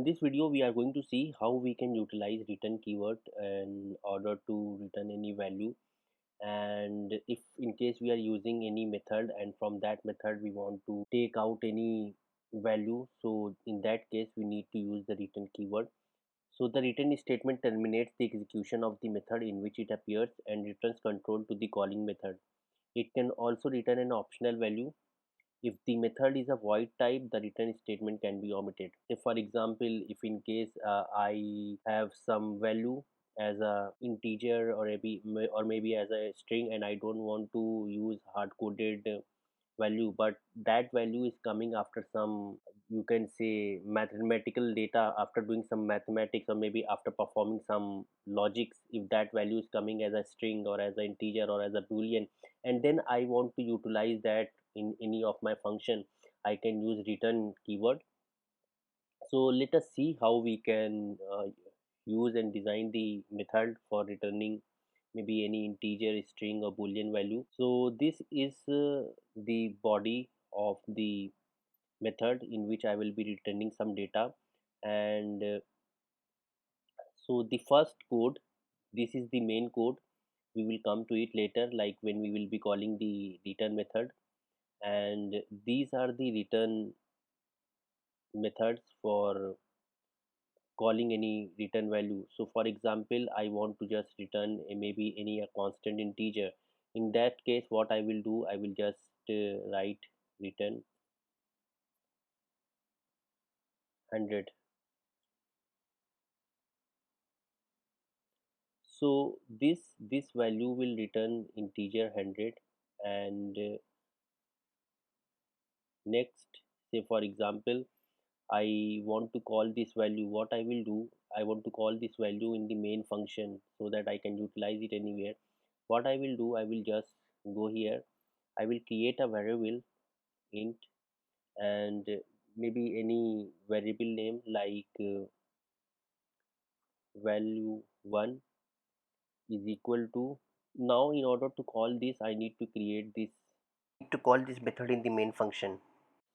this video, we are going to see how we can utilize return keyword in order to return any value. And if in case we are using any method and from that method we want to take out any value, so in that case we need to use the return keyword. So the return statement terminates the execution of the method in which it appears and returns control to the calling method. It can also return an optional value. If the method is a void type, the return statement can be omitted. If for example, if in case I have some value as a integer or maybe as a string, and I don't want to use hard coded value, but that value is coming after some, you can say, mathematical data, after doing some mathematics or maybe after performing some logics. If that value is coming as a string or as an integer or as a boolean, and then I want to utilize that in any of my function, I can use return keyword. So let us see how we can use and design the method for returning maybe any integer, string or boolean value. So this is the body of the method in which I will be returning some data. And so the first code, this is the main code. We will come to it later, like when we will be calling the return method. And these are the return methods for calling any return value. So for example, I want to just return maybe any a constant integer. In that case, what I will do, I will just write return 100. So this value will return integer 100. And next, say for example, I want to call this value. What I will do, I want to call this value in the main function so that I can utilize it anywhere. What I will do, I will just go here. I will create a variable int, and maybe any variable name like value 1 is equal to. Now in order to call this, I need to create this, need to call this method in the main function,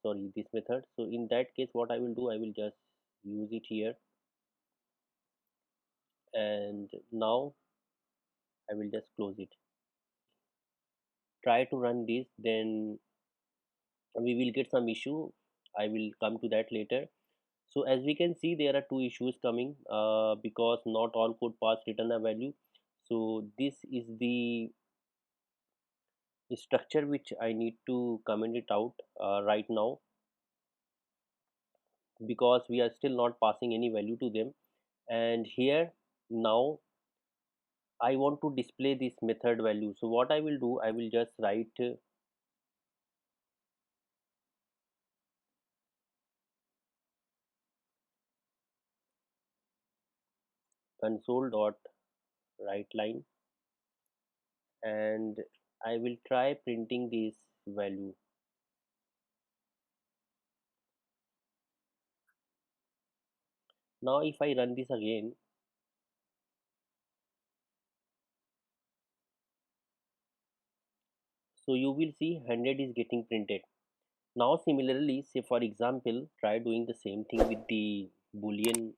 sorry, this method. So in that case, what I will do, I will just use it here. And now I will just close it. Try to run this, then we will get some issue. I will come to that later. So as we can see, there are two issues coming because not all code paths return a value. So this is the structure which I need to comment it out right now, because we are still not passing any value to them. And here, now I want to display this method value. So what I will do, I will just write console dot write line, and I will try printing this value. Now if I run this again, so you will see 100 is getting printed. Now similarly, say for example, try doing the same thing with the boolean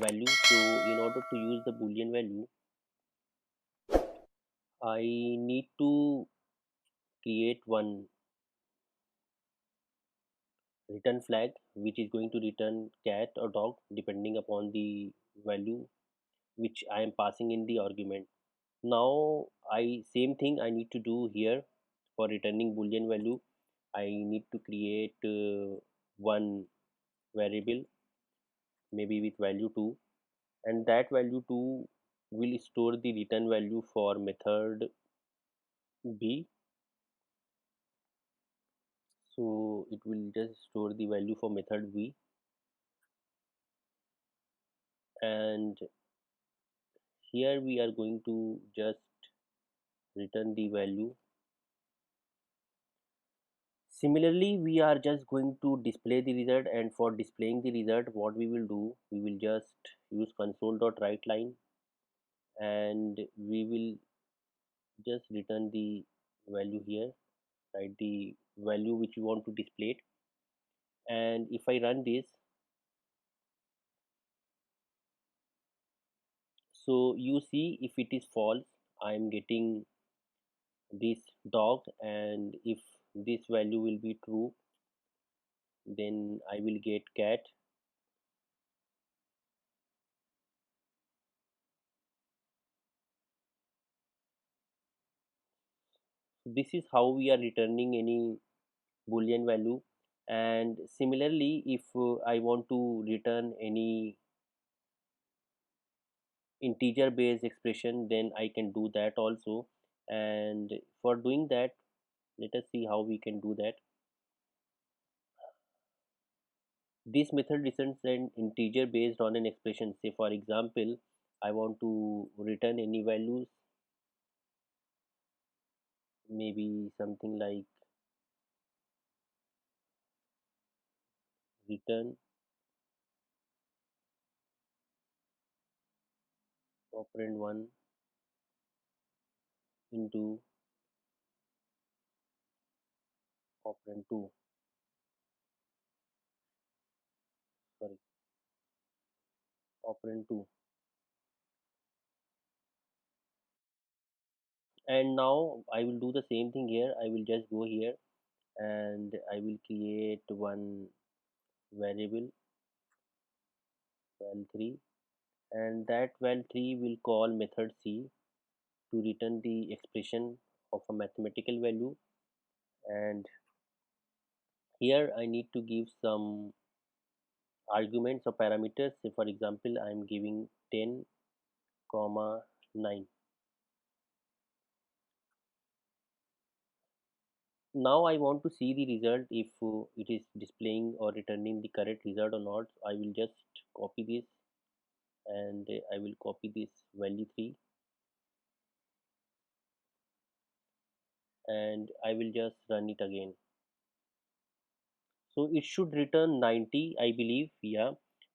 value. So in order to use the boolean value, I need to create one return flag which is going to return cat or dog depending upon the value which I am passing in the argument. Now I same thing I need to do here for returning boolean value. I need to create one variable maybe with value 2, and that value 2 will store the return value for method b. So it will just store the value for method b, and here we are going to just return the value. Similarly, we are just going to display the result, and for displaying the result, what we will do, we will just use console.writeLine, and we will just return the value here, right, the value which we want to display it. And if I run this, So you see, if it is false, I am getting this dog, and if this value will be true, then I will get cat. This is how we are returning any boolean value. And similarly, if I want to return any integer based expression, then I can do that also. And for doing that, let us see how we can do that. This method returns an integer based on an expression. Say for example, I want to return any values, maybe something like return operand 1 into operand 2, sorry, operand 2. And now I will do the same thing here. I will just go here and I will create one variable val3, and that val3 will call method c to return the expression of a mathematical value. And here I need to give some arguments or parameters. Say for example, I am giving 10 comma 9. Now I want to see the result, if it is displaying or returning the correct result or not. I will just copy this, and I will copy this value 3, and I will just run it again. So it should return 90, I believe. Yeah,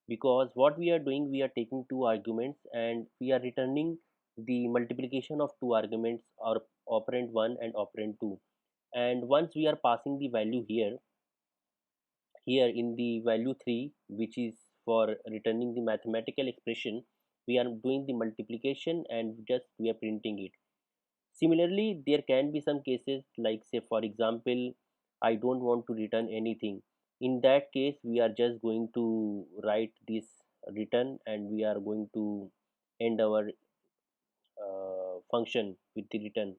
because what we are doing, we are taking two arguments and we are returning the multiplication of two arguments, or operand 1 and operand 2. And once we are passing the value here in the value 3, which is for returning the mathematical expression, we are doing the multiplication and just we are printing it. Similarly, there can be some cases like, say for example, I don't want to return anything. In that case, we are just going to write this return, and we are going to end our function with the return.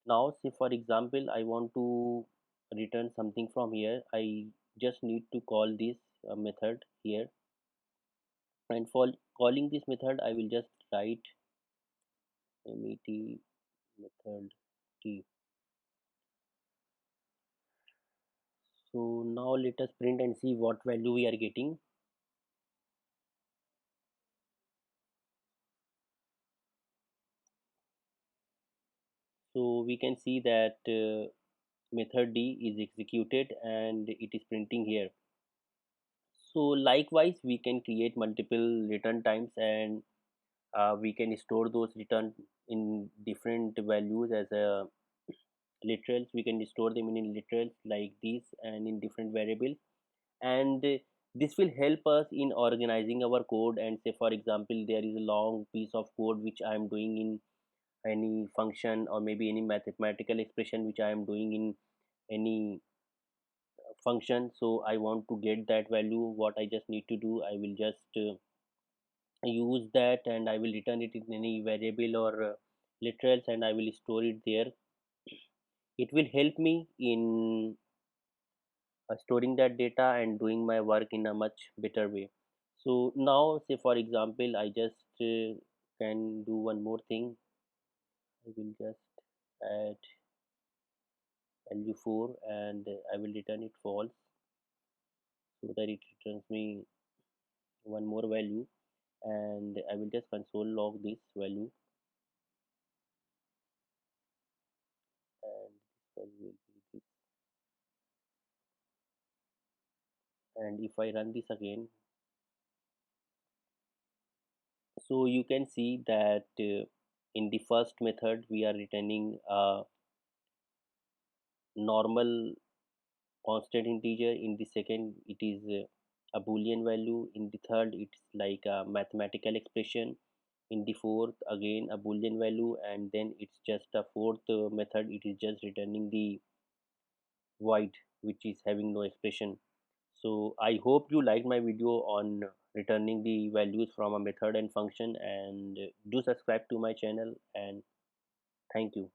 Now say for example, I want to return something from here. I just need to call this method here, and for calling this method I will just write met method t. So now let us print and see what value we are getting. So we can see that method d is executed and it is printing here. So likewise, we can create multiple return times, and we can store those return in different values as a literals. We can store them in literals like this and in different variables. And this will help us in organizing our code. And say for example, there is a long piece of code which I am doing in any function, or maybe any mathematical expression which I am doing in any function. So I want to get that value. What I just need to do, I will just use that, and I will return it in any variable or literals, and I will store it there. It will help me in storing that data and doing my work in a much better way. So now say for example, I just can do one more thing. I will just add value 4, and I will return it false, so that it returns me one more value. And I will just console log this value, and this value will be this. And if I run this again, so you can see that in the first method we are returning a normal constant integer. In the second, it is a boolean value. In the third, it's like a mathematical expression. in the fourth again a boolean value, and then it's just a fourth method, it is just returning the void which is having no expression. So I hope you liked my video on returning the values from a method and function, and do subscribe to my channel, and thank you.